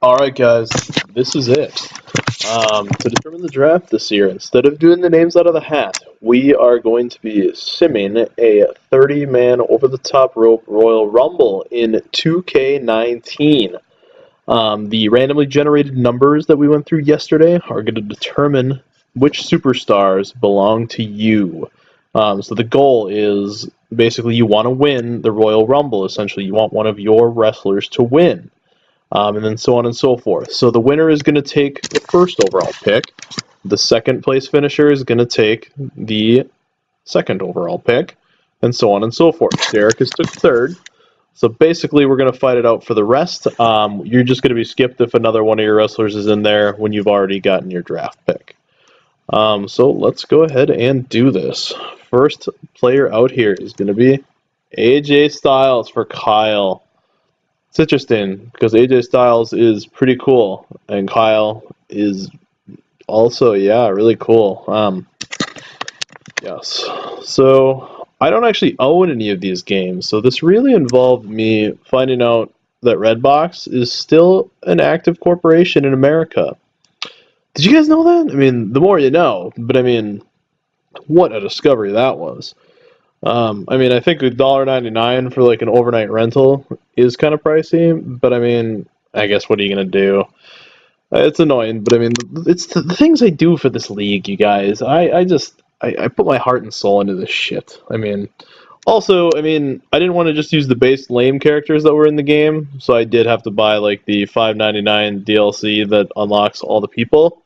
Alright guys, this is it. To determine the draft this year, instead of doing the names out of the hat, we are going to be simming a 30-man over-the-top rope Royal Rumble in 2K19. The randomly generated numbers that we went through yesterday are going to determine which superstars belong to you. So the goal is basically you want to win the Royal Rumble, essentially. You want one of your wrestlers to win. And then so on and so forth. So the winner is going to take the first overall pick. The second place finisher is going to take the second overall pick, and so on and so forth. Derek has took third. So basically, we're going to fight it out for the rest. You're just going to be skipped if another one of your wrestlers is in there when you've already gotten your draft pick. So let's go ahead and do this. First player out here is going to be AJ Styles for Kyle. It's interesting because AJ Styles is pretty cool, and Kyle is also, yeah, really cool. Yes. So I don't actually own any of these games, so this really involved me finding out that Redbox is still an active corporation in America. Did you guys know that? I mean, the more you know, but I mean, what a discovery that was. I mean, I think $1.99 for like an overnight rental is kind of pricey, but I mean, I guess what are you gonna do? It's annoying, but I mean, it's the things I do for this league, you guys. I put my heart and soul into this shit. I mean, also, I mean, I didn't want to just use the base lame characters that were in the game, so I did have to buy like the $5.99 DLC that unlocks all the people.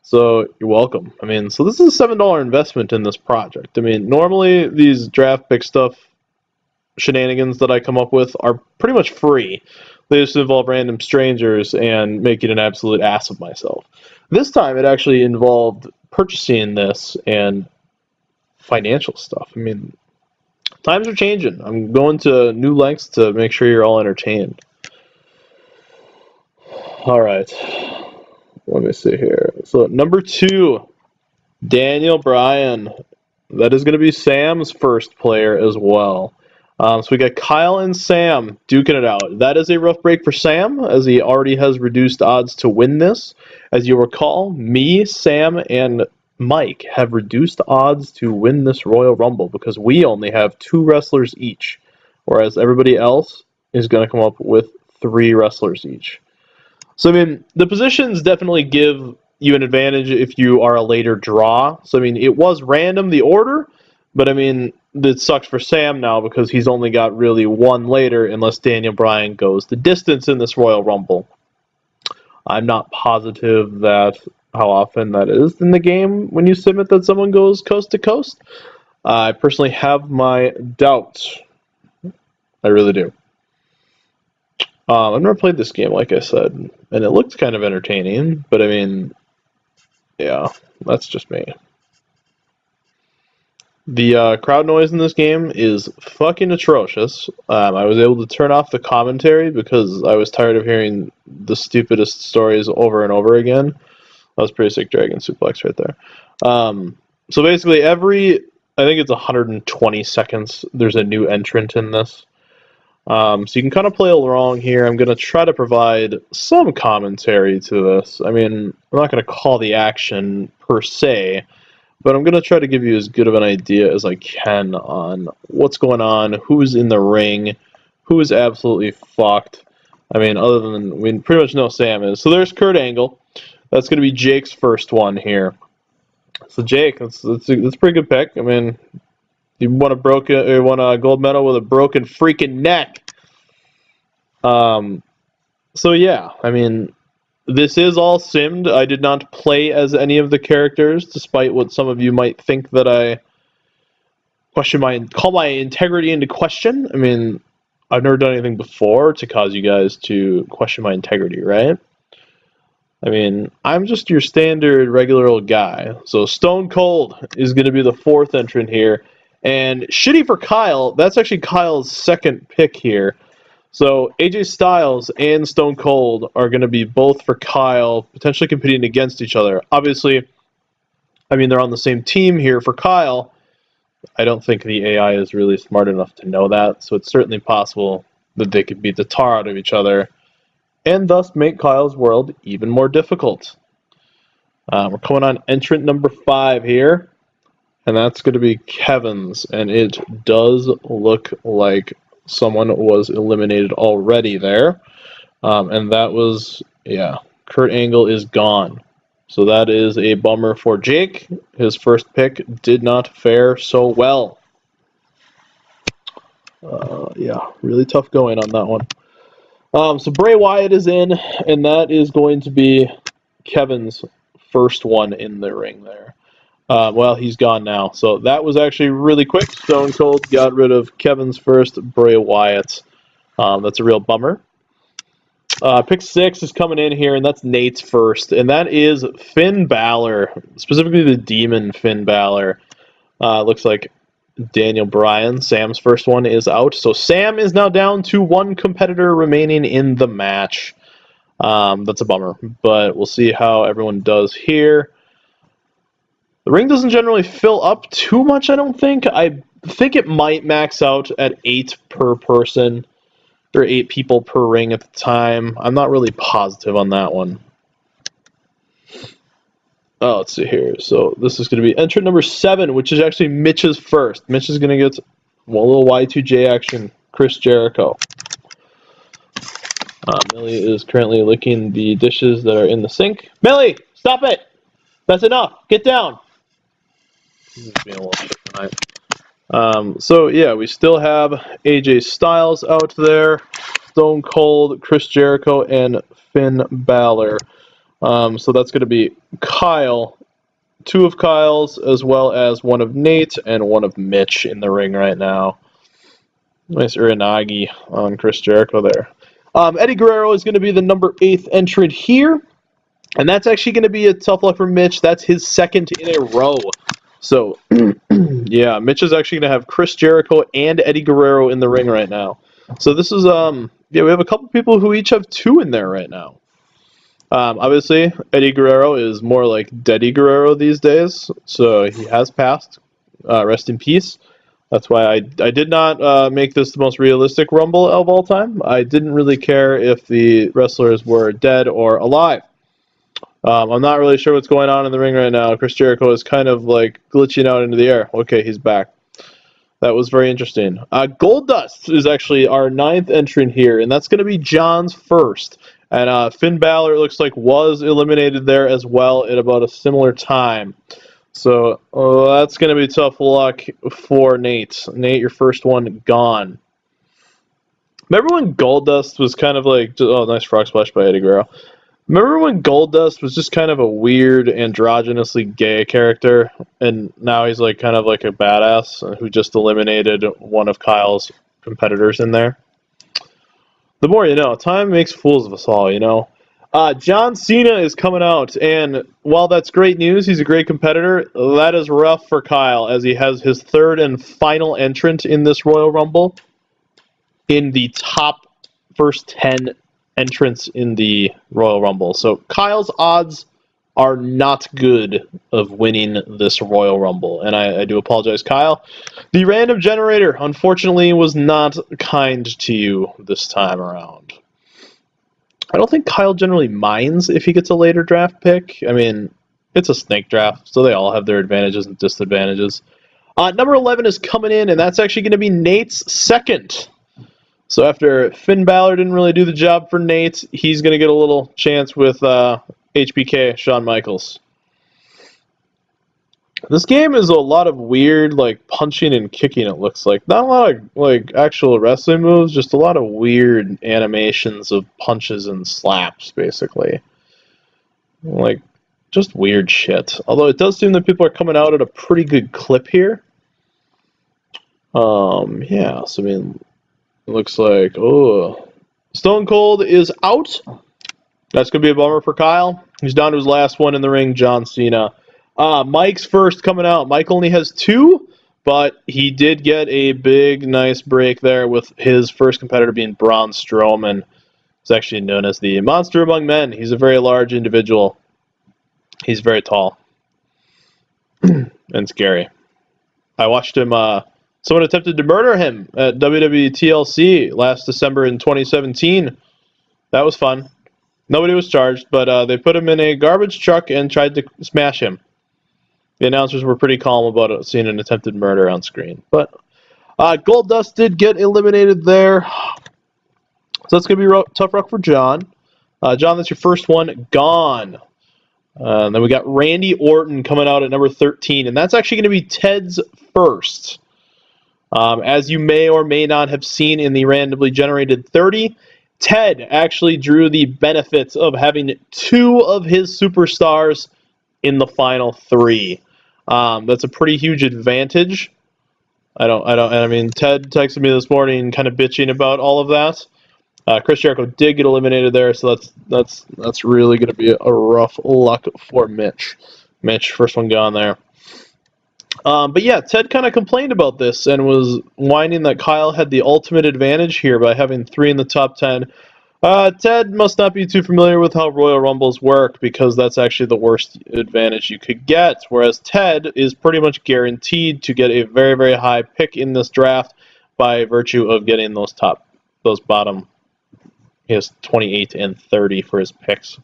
So you're welcome. I mean, so this is a $7 investment in this project. I mean, normally these draft pick stuff shenanigans that I come up with are pretty much free. They just involve random strangers and making an absolute ass of myself. This time it actually involved purchasing this and financial stuff. I mean, times are changing. I'm going to new lengths to make sure you're all entertained. All right. Let me see here. So number 2, Daniel Bryan. That is going to be Sam's first player as well. So we got Kyle and Sam duking it out. That is a rough break for Sam, as he already has reduced odds to win this. As you recall, me, Sam, and Mike have reduced odds to win this Royal Rumble because we only have 2 wrestlers each, whereas everybody else is going to come up with 3 wrestlers each. So, I mean, the positions definitely give you an advantage if you are a later draw. So, I mean, it was random, the order, but I mean, it sucks for Sam now because he's only got really 1 later unless Daniel Bryan goes the distance in this Royal Rumble. I'm not positive that how often that is in the game when you submit that someone goes coast to coast. I personally have my doubts. I really do. I've never played this game, like I said, and it looked kind of entertaining, but I mean, yeah, that's just me. The crowd noise in this game is fucking atrocious. I was able to turn off the commentary because I was tired of hearing the stupidest stories over and over again. That was pretty sick dragon suplex right there. So basically, I think it's 120 seconds, there's a new entrant in this. So you can kind of play along here. I'm going to try to provide some commentary to this. I mean, I'm not going to call the action per se, but I'm going to try to give you as good of an idea as I can on what's going on, who's in the ring, who is absolutely fucked. I mean, other than we pretty much know Sam is. So there's Kurt Angle. That's going to be Jake's first one here. So Jake, that's a pretty good pick. I mean, you won a gold medal with a broken freaking neck. So yeah, I mean, this is all simmed. I did not play as any of the characters, despite what some of you might think that I call my integrity into question. I mean, I've never done anything before to cause you guys to question my integrity, right? I mean, I'm just your standard regular old guy. So Stone Cold is going to be the 4th entrant here. And shitty for Kyle, that's actually Kyle's second pick here. So AJ Styles and Stone Cold are going to be both for Kyle, potentially competing against each other. Obviously, I mean, they're on the same team here for Kyle. I don't think the AI is really smart enough to know that, so it's certainly possible that they could beat the tar out of each other. and thus make Kyle's world even more difficult. We're coming on entrant number 5 here, and that's going to be Kevin's, and it does look like someone was eliminated already there, and that was, yeah, Kurt Angle is gone. So that is a bummer for Jake. His first pick did not fare so well. Yeah, really tough going on that one. So Bray Wyatt is in, and that is going to be Kevin's first one in the ring there. Well, he's gone now. So that was actually really quick. Stone Cold got rid of Kevin's first, Bray Wyatt. That's a real bummer. Pick 6 is coming in here, and that's Nate's first, and that is Finn Balor, specifically the Demon Finn Balor. Looks like Daniel Bryan, Sam's first one, is out. So Sam is now down to 1 competitor remaining in the match. That's a bummer, but we'll see how everyone does here. The ring doesn't generally fill up too much, I don't think. I think it might max out at 8 per person. There are 8 people per ring at the time. I'm not really positive on that one. Oh, let's see here. So this is going to be entrant number 7, which is actually Mitch's first. Mitch is going to get a little Y2J action. Chris Jericho. Millie is currently licking the dishes that are in the sink. Millie, stop it! That's enough. Get down. This is being a little shit tonight. So yeah, we still have AJ Styles out there, Stone Cold, Chris Jericho, and Finn Balor. So that's going to be Kyle, 2 of Kyle's, as well as 1 of Nate and 1 of Mitch in the ring right now. Nice Uranagi on Chris Jericho there. Eddie Guerrero is going to be the number 8th entrant here, and that's actually going to be a tough luck for Mitch. That's his 2nd in a row. So, yeah, Mitch is actually going to have Chris Jericho and Eddie Guerrero in the ring right now. So this is, yeah, we have a couple people who each have 2 in there right now. Obviously, Eddie Guerrero is more like Deddy Guerrero these days, so he has passed. Rest in peace. That's why I did not make this the most realistic Rumble of all time. I didn't really care if the wrestlers were dead or alive. I'm not really sure what's going on in the ring right now. Chris Jericho is kind of like glitching out into the air. Okay, he's back. That was very interesting. Goldust is actually our 9th entrant here, and that's going to be John's first. And Finn Balor, it looks like, was eliminated there as well at about a similar time. So that's going to be tough luck for Nate. Nate, your first one gone. Remember when Goldust was kind of like, oh, nice frog splash by Eddie Guerrero. Remember when Goldust was just kind of a weird, androgynously gay character, and now he's like kind of like a badass who just eliminated 1 of Kyle's competitors in there? The more you know. Time makes fools of us all, you know. John Cena is coming out, and while that's great news, he's a great competitor, that is rough for Kyle, as he has his 3rd and final entrant in this Royal Rumble in the top first 10 entrants in the Royal Rumble. So Kyle's odds are not good of winning this Royal Rumble, and I do apologize, Kyle. The random generator, unfortunately, was not kind to you this time around. I don't think Kyle generally minds if he gets a later draft pick. I mean, it's a snake draft, so they all have their advantages and disadvantages. Number 11 is coming in, and that's actually going to be Nate's 2nd. So after Finn Balor didn't really do the job for Nate, he's going to get a little chance with HBK, Shawn Michaels. This game is a lot of weird, like, punching and kicking, it looks like. Not a lot of, like, actual wrestling moves, just a lot of weird animations of punches and slaps, basically. Like, just weird shit. Although it does seem that people are coming out at a pretty good clip here. Yeah, so, I mean, it looks like, oh, Stone Cold is out. That's going to be a bummer for Kyle. He's down to his last one in the ring, John Cena. Mike's first coming out. Mike only has 2, but he did get a big, nice break there with his first competitor being Braun Strowman. He's actually known as the Monster Among Men. He's a very large individual. He's very tall and scary. I watched him, someone attempted to murder him at WWE TLC last December in 2017. That was fun. Nobody was charged, but they put him in a garbage truck and tried to smash him. The announcers were pretty calm about it, seeing an attempted murder on screen. But Goldust did get eliminated there. So that's going to be tough luck for John. John, that's your first one gone. Then we got Randy Orton coming out at number 13, and that's actually going to be Ted's first. As you may or may not have seen in the randomly generated 30, Ted actually drew the benefits of having 2 of his superstars in the final 3. That's a pretty huge advantage. I mean, Ted texted me this morning kind of bitching about all of that. Chris Jericho did get eliminated there, so that's really going to be a rough luck for Mitch. Mitch, first one gone there. But yeah, Ted kind of complained about this and was whining that Kyle had the ultimate advantage here by having 3 in the top 10. Ted must not be too familiar with how Royal Rumbles work, because that's actually the worst advantage you could get, whereas Ted is pretty much guaranteed to get a very, very high pick in this draft by virtue of getting those bottom. He has 28 and 30 for his picks.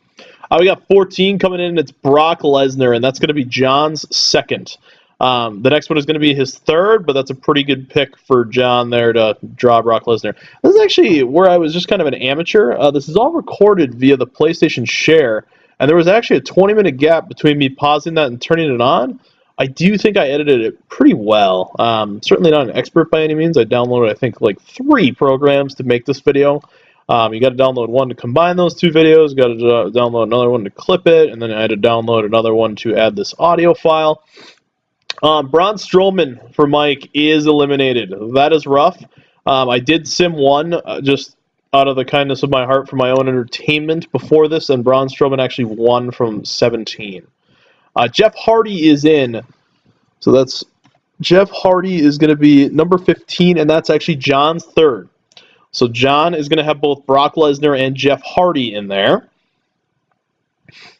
We got 14 coming in. It's Brock Lesnar, and that's going to be John's second. The next one is going to be his third, but that's a pretty good pick for John there to draw Brock Lesnar. This is actually where I was just kind of an amateur. This is all recorded via the PlayStation Share, and there was actually a 20-minute gap between me pausing that and turning it on. I do think I edited it pretty well. Certainly not an expert by any means. I downloaded, I think, like 3 programs to make this video. You got to download one to combine those 2 videos, you got to download another one to clip it, and then I had to download another one to add this audio file. Braun Strowman for Mike is eliminated. That is rough. I did sim 1 just out of the kindness of my heart for my own entertainment before this, and Braun Strowman actually won from 17. Jeff Hardy is in. So that's Jeff Hardy is going to be number 15, and that's actually John's third. So John is going to have both Brock Lesnar and Jeff Hardy in there.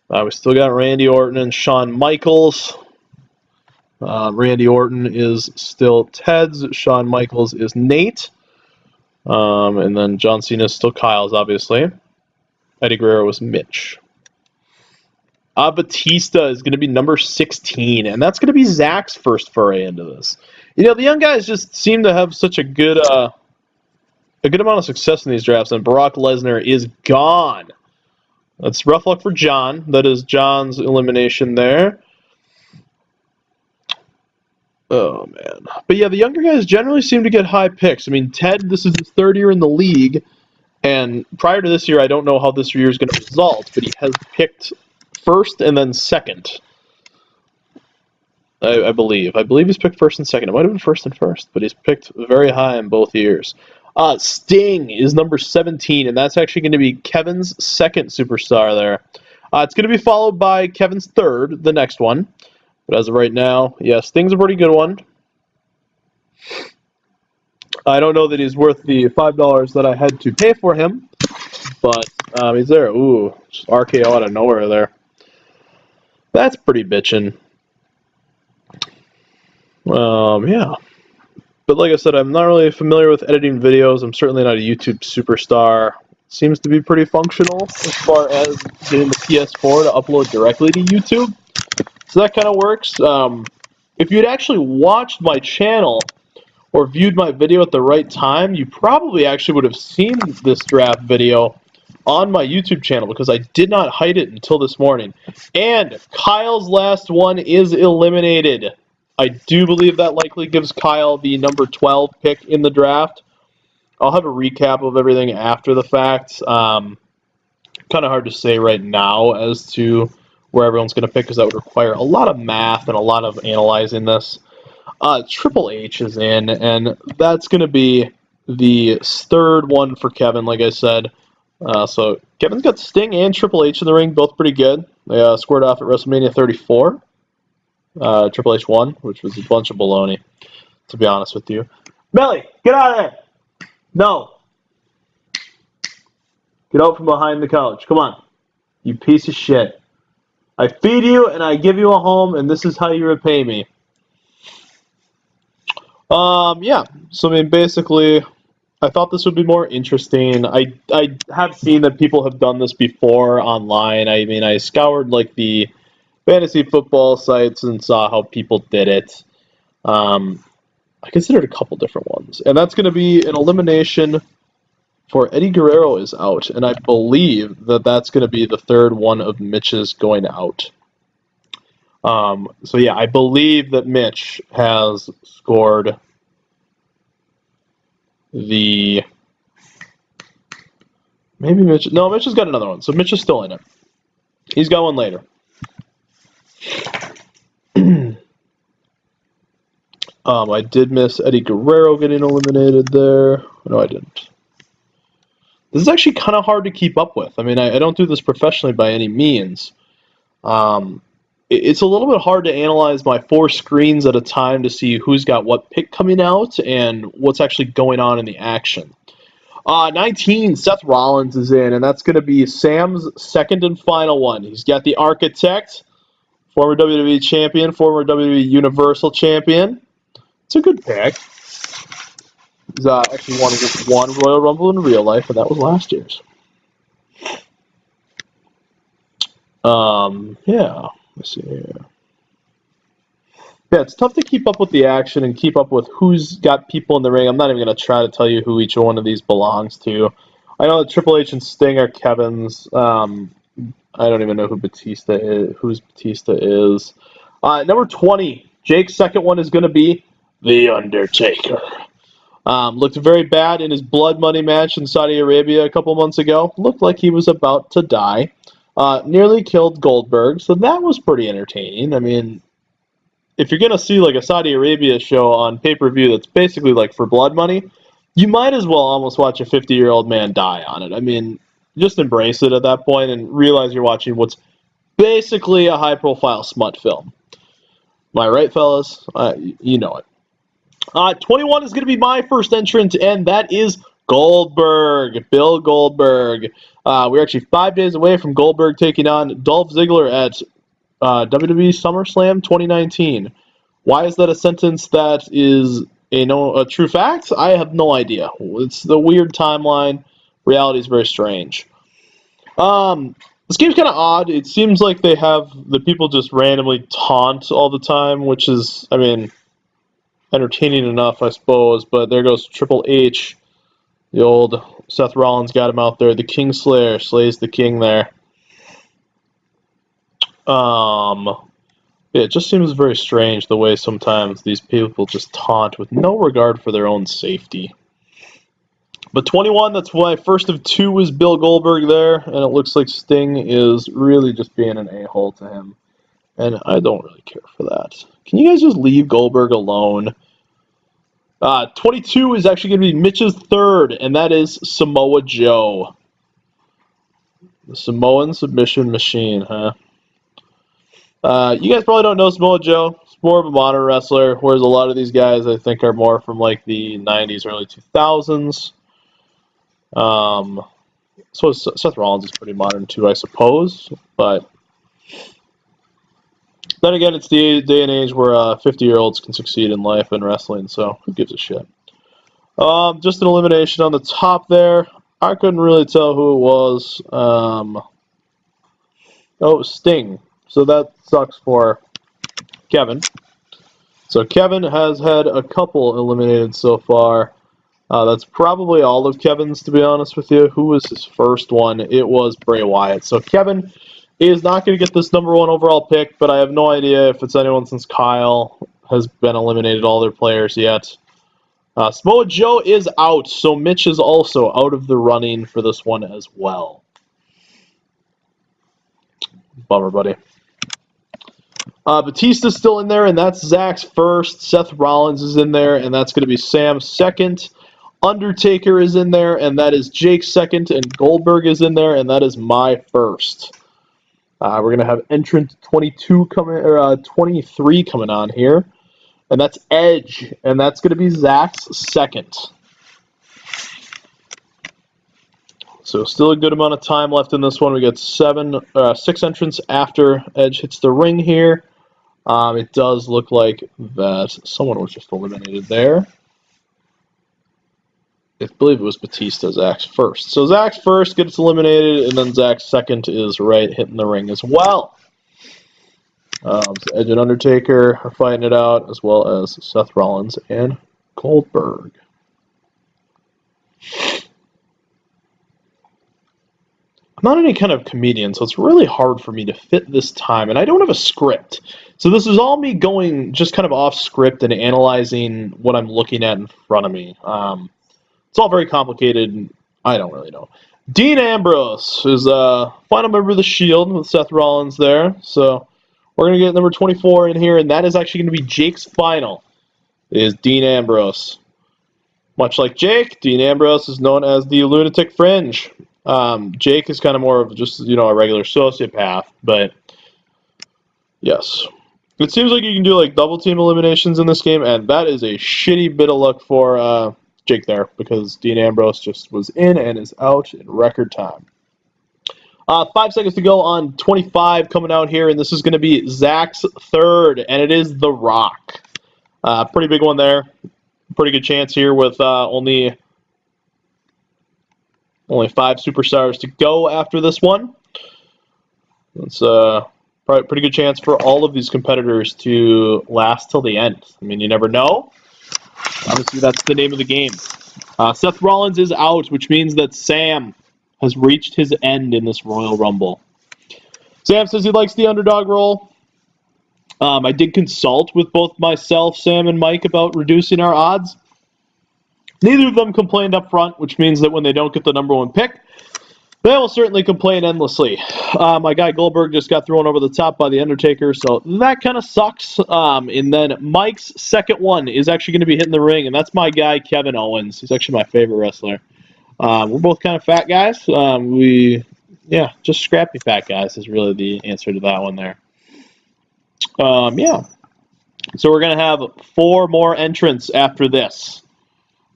We still got Randy Orton and Shawn Michaels. Randy Orton is still Ted's. Shawn Michaels is Nate. And then John Cena is still Kyle's, obviously. Eddie Guerrero was Mitch. Batista is going to be number 16, and that's going to be Zach's first foray into this. You know, the young guys just seem to have such a good amount of success in these drafts, and Brock Lesnar is gone. That's rough luck for John. That is John's elimination there. Oh, man. But yeah, the younger guys generally seem to get high picks. I mean, Ted, this is his 3rd year in the league, and prior to this year, I don't know how this year is going to result, but he has picked first and then second. I believe. I believe he's picked first and second. It might have been first and first, but he's picked very high in both years. Sting is number 17, and that's actually going to be Kevin's second superstar there. It's going to be followed by Kevin's third, the next one. But as of right now, yeah, Sting's a pretty good one. I don't know that he's worth the $5 that I had to pay for him, but he's there. Ooh, just RKO out of nowhere there. That's pretty bitchin'. Yeah. But like I said, I'm not really familiar with editing videos. I'm certainly not a YouTube superstar. Seems to be pretty functional as far as getting the PS4 to upload directly to YouTube. So that kind of works. If you'd actually watched my channel or viewed my video at the right time, you probably actually would have seen this draft video on my YouTube channel, because I did not hide it until this morning. And Kyle's last one is eliminated. I do believe that likely gives Kyle the number 12 pick in the draft. I'll have a recap of everything after the fact. Kind of hard to say right now as to where everyone's going to pick, because that would require a lot of math and a lot of analyzing this. Triple H is in, and that's going to be the 3rd one for Kevin, like I said. So Kevin's got Sting and Triple H in the ring, both pretty good. They squared off at WrestleMania 34. Triple H won, which was a bunch of baloney, to be honest with you. Melly, get out of there! No! Get out from behind the couch. Come on. You piece of shit. I feed you and I give you a home, and this is how you repay me. Yeah. So, I mean, basically, I thought this would be more interesting. I have seen that people have done this before online. I mean, I scoured like the fantasy football sites and saw how people did it. Um, I considered a couple different ones, and that's going to be an elimination for Eddie Guerrero is out, and I believe that that's going to be the third one of Mitch's going out. So yeah, I believe that Mitch has scored the maybe Mitch. No, Mitch has got another one, so Mitch is still in it. He's got one later. I did miss Eddie Guerrero getting eliminated there. No, I didn't. This is actually kind of hard to keep up with. I mean, I don't do this professionally by any means. It's a little bit hard to analyze my 4 screens at a time to see who's got what pick coming out and what's actually going on in the action. 19, Seth Rollins is in, and that's going to be Sam's second and final one. He's got the Architect, former WWE Champion, former WWE Universal Champion. It's a good pick. He's actually won just one Royal Rumble in real life, and that was last year's. Yeah, let's see here. Yeah, it's tough to keep up with the action and keep up with who's got people in the ring. I'm not even going to try to tell you who each one of these belongs to. I know that Triple H and Sting are Kevin's. I don't even know who Batista is. Who's Batista is. Number 20, Jake's second one is going to be The Undertaker. Looked very bad in his blood money match in Saudi Arabia a couple months ago. Looked like he was about to die. Nearly killed Goldberg, so that was pretty entertaining. I mean, if you're going to see like a Saudi Arabia show on pay-per-view that's basically like for blood money, you might as well almost watch a 50-year-old man die on it. I mean, just embrace it at that point and realize you're watching what's basically a high-profile smut film. Am I right, fellas? You know it. 21 is going to be my first entrant, and that is Goldberg, Bill Goldberg. We're actually 5 days away from Goldberg taking on Dolph Ziggler at WWE SummerSlam 2019. Why is that a sentence that is a true fact? I have no idea. It's the weird timeline. Reality is very strange. This game's kind of odd. It seems like they have the people just randomly taunt all the time, which is, I mean, entertaining enough, I suppose. But there goes Triple H. The old Seth Rollins got him out there. The Kingslayer slays the king there. It just seems very strange the way sometimes these people just taunt with no regard for their own safety. But 21, that's why first of 2 was Bill Goldberg there, and it looks like Sting is really just being an a-hole to him. And I don't really care for that. Can you guys just leave Goldberg alone? 22 is actually going to be Mitch's third, and that is Samoa Joe. The Samoan submission machine, huh? You guys probably don't know Samoa Joe. He's more of a modern wrestler, whereas a lot of these guys I think are more from like the 90s, early 2000s. So Seth Rollins is pretty modern too, I suppose. But then again, it's the day and age where 50-year-olds can succeed in life and wrestling, so who gives a shit? Just an elimination on the top there. I couldn't really tell who it was. Oh, it was Sting. So that sucks for Kevin. So Kevin has had a couple eliminated so far. That's probably all of Kevin's, to be honest with you. Who was his first one? It was Bray Wyatt. So Kevin is not going to get this number 1 overall pick, but I have no idea if it's anyone since Kyle has been eliminated all their players yet. Samoa Joe is out, so Mitch is also out of the running for this one as well. Bummer, buddy. Batista's still in there, and that's Zach's first. Seth Rollins is in there, and that's going to be Sam's second. Undertaker is in there, and that is Jake's second, and Goldberg is in there, and that is my first. We're going to have entrant 22 coming, or 23 coming on here, and that's Edge, and that's going to be Zach's second. So still a good amount of time left in this one. We got 6 entrants after Edge hits the ring here. It does look like that someone was just eliminated there. I believe it was Batista, Zach's first. So Zach's first gets eliminated, and then Zach's second is right hitting the ring as well. So Edge and Undertaker are fighting it out, as well as Seth Rollins and Goldberg. I'm not any kind of comedian, so it's really hard for me to fit this time, and I don't have a script. So this is all me going just kind of off script and analyzing what I'm looking at in front of me. It's all very complicated. I don't really know. Dean Ambrose is final member of the Shield with Seth Rollins there. So we're going to get number 24 in here, and that is actually going to be Jake's final, is Dean Ambrose. Much like Jake, Dean Ambrose is known as the Lunatic Fringe. Jake is kind of more of just, a regular sociopath, but yes. It seems like you can do like double team eliminations in this game, and that is a shitty bit of luck for Jake there, because Dean Ambrose just was in and is out in record time. 5 seconds to go on 25 coming out here, and this is going to be Zach's third, and it is The Rock. Pretty big one there. Pretty good chance here with only 5 superstars to go after this one. It's probably a pretty good chance for all of these competitors to last till the end. I mean, you never know. Obviously, that's the name of the game. Seth Rollins is out, which means that Sam has reached his end in this Royal Rumble. Sam says he likes the underdog role. I did consult with both myself, Sam, and Mike about reducing our odds. Neither of them complained up front, which means that when they don't get the number 1 pick, they will certainly complain endlessly. My guy Goldberg just got thrown over the top by The Undertaker, so that kind of sucks. And then Mike's second one is actually going to be hitting the ring, and that's my guy Kevin Owens. He's actually my favorite wrestler. We're both kind of fat guys. Just scrappy fat guys is really the answer to that one there. So we're going to have 4 more entrants after this.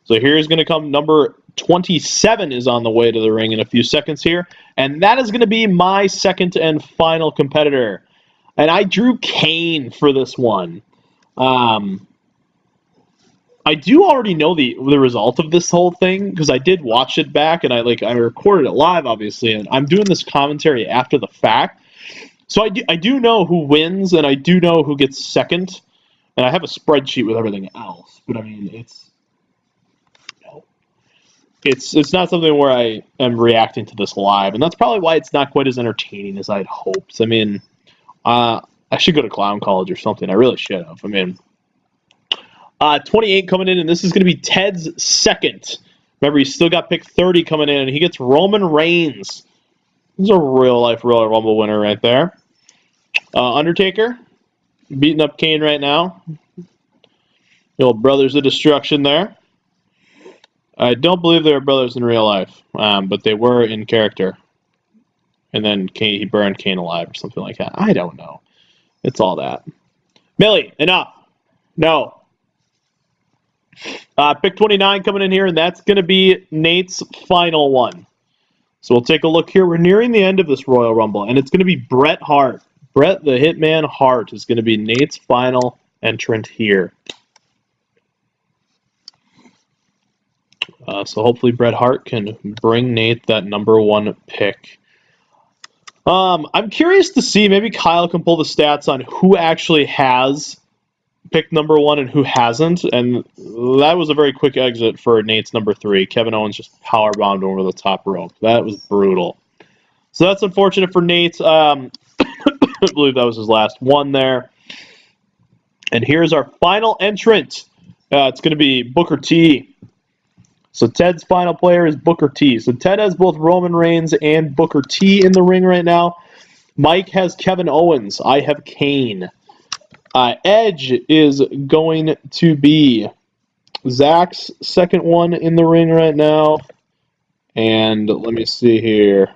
So here's going to come number 27 is on the way to the ring in a few seconds here. And that is going to be my second and final competitor. And I drew Kane for this one. I do already know the result of this whole thing, because I did watch it back, and I recorded it live, obviously, and I'm doing this commentary after the fact. So I do know who wins, and I do know who gets second, and I have a spreadsheet with everything else. But I mean, it's not something where I am reacting to this live, and that's probably why it's not quite as entertaining as I'd hoped. I mean, I should go to clown college or something. I really should have. I mean, 28 coming in, and this is going to be Ted's second. Remember, he's still got pick 30 coming in, and he gets Roman Reigns. He's a real-life Royal Rumble winner right there. Undertaker, beating up Kane right now. The old Brothers of Destruction there. I don't believe they were brothers in real life, but they were in character. And then he burned Kane alive or something like that. I don't know. It's all that. Millie, enough. No. Pick 29 coming in here, and that's going to be Nate's final one. So we'll take a look here. We're nearing the end of this Royal Rumble, and it's going to be Bret Hart. Bret the Hitman Hart is going to be Nate's final entrant here. So hopefully Bret Hart can bring Nate that number 1 pick. I'm curious to see, maybe Kyle can pull the stats on who actually has pick number 1 and who hasn't, and that was a very quick exit for Nate's number 3. Kevin Owens just powerbombed over the top rope. That was brutal. So that's unfortunate for Nate. I believe that was his last one there. And here's our final entrant. It's going to be Booker T. So Ted's final player is Booker T. So Ted has both Roman Reigns and Booker T in the ring right now. Mike has Kevin Owens. I have Kane. Edge is going to be Zach's second one in the ring right now. And let me see here.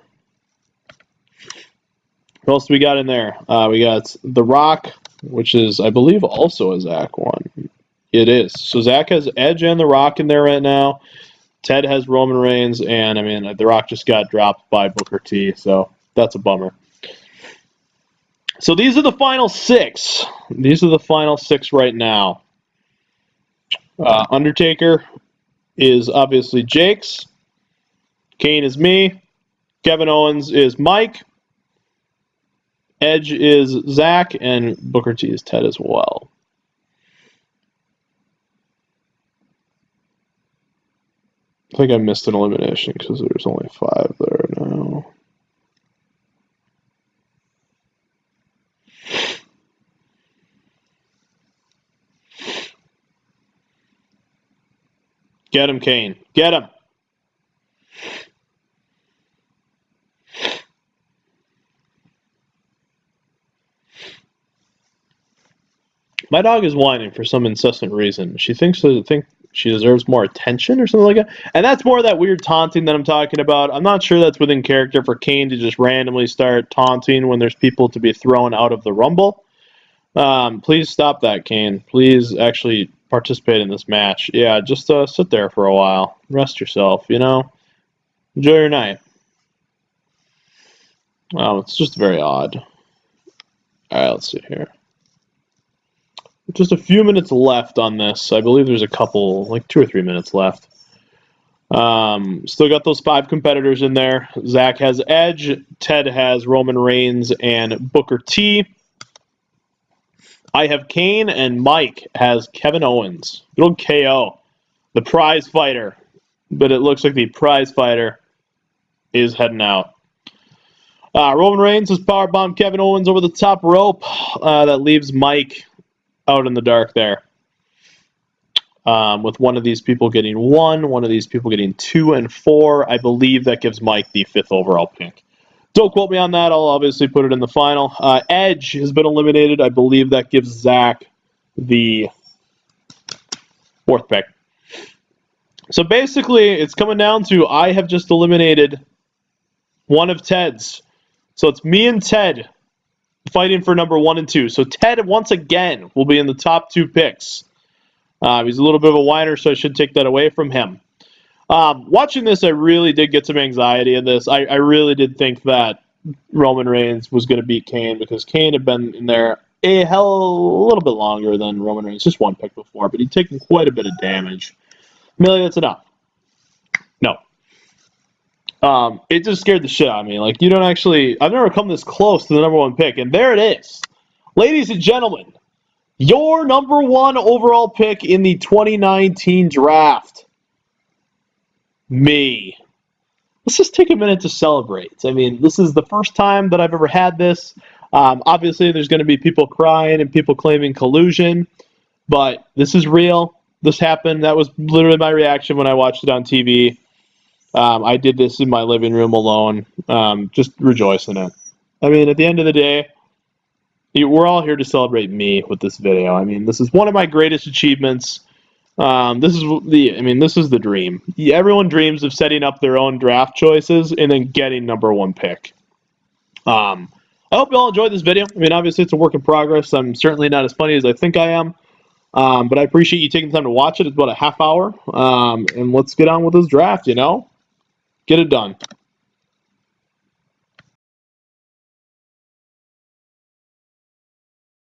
What else do we got in there? We got The Rock, which is, I believe, also a Zach one. It is. So Zach has Edge and The Rock in there right now. Ted has Roman Reigns, and I mean, The Rock just got dropped by Booker T, so that's a bummer. So these are the final 6. These are the final 6 right now. Undertaker, is obviously Jake's. Kane is me. Kevin Owens is Mike. Edge is Zach. And Booker T is Ted as well. I think I missed an elimination because there's only 5 there now. Get him, Kane. Get him. My dog is whining for some incessant reason. She thinks she deserves more attention or something like that. And that's more of that weird taunting that I'm talking about. I'm not sure that's within character for Kane to just randomly start taunting when there's people to be thrown out of the Rumble. Please stop that, Kane. Please actually participate in this match. Yeah, just sit there for a while. Rest yourself, you know? Enjoy your night. Wow, it's just very odd. Alright, let's see here. Just a few minutes left on this. I believe there's a couple, like 2 or 3 minutes left. Still got those 5 competitors in there. Zach has Edge. Ted has Roman Reigns and Booker T. I have Kane, and Mike has Kevin Owens. Good old KO, the prize fighter. But it looks like the prize fighter is heading out. Roman Reigns has powerbombed Kevin Owens over the top rope. That leaves Mike out in the dark there. With one of these people getting 1, one of these people getting 2 and 4. I believe that gives Mike the 5th overall pick. Don't quote me on that. I'll obviously put it in the final. Edge has been eliminated. I believe that gives Zach the 4th pick. So basically, it's coming down to I have just eliminated one of Ted's. So it's me and Ted fighting for number 1 and 2. So Ted, once again, will be in the top 2 picks. He's a little bit of a whiner, so I should take that away from him. Watching this, I really did get some anxiety in this. I really did think that Roman Reigns was going to beat Kane because Kane had been in there a little bit longer than Roman Reigns. Just 1 pick before, but he'd taken quite a bit of damage. Millie, that's enough. No. It just scared the shit out of me. Like, you don't actually... I've never come this close to the number 1 pick, and there it is. Ladies and gentlemen, your number 1 overall pick in the 2019 draft. Me. Let's just take a minute to celebrate. I mean, this is the first time that I've ever had this. Obviously, there's going to be people crying and people claiming collusion, but this is real. This happened. That was literally my reaction when I watched it on TV. I did this in my living room alone, just rejoice in it. I mean, at the end of the day, we're all here to celebrate me with this video. I mean, this is one of my greatest achievements. This is the dream. Everyone dreams of setting up their own draft choices and then getting number 1 pick. I hope you all enjoyed this video. I mean, obviously it's a work in progress. I'm certainly not as funny as I think I am. But I appreciate you taking the time to watch it. It's about a half hour. And let's get on with this draft, you know? Get it done.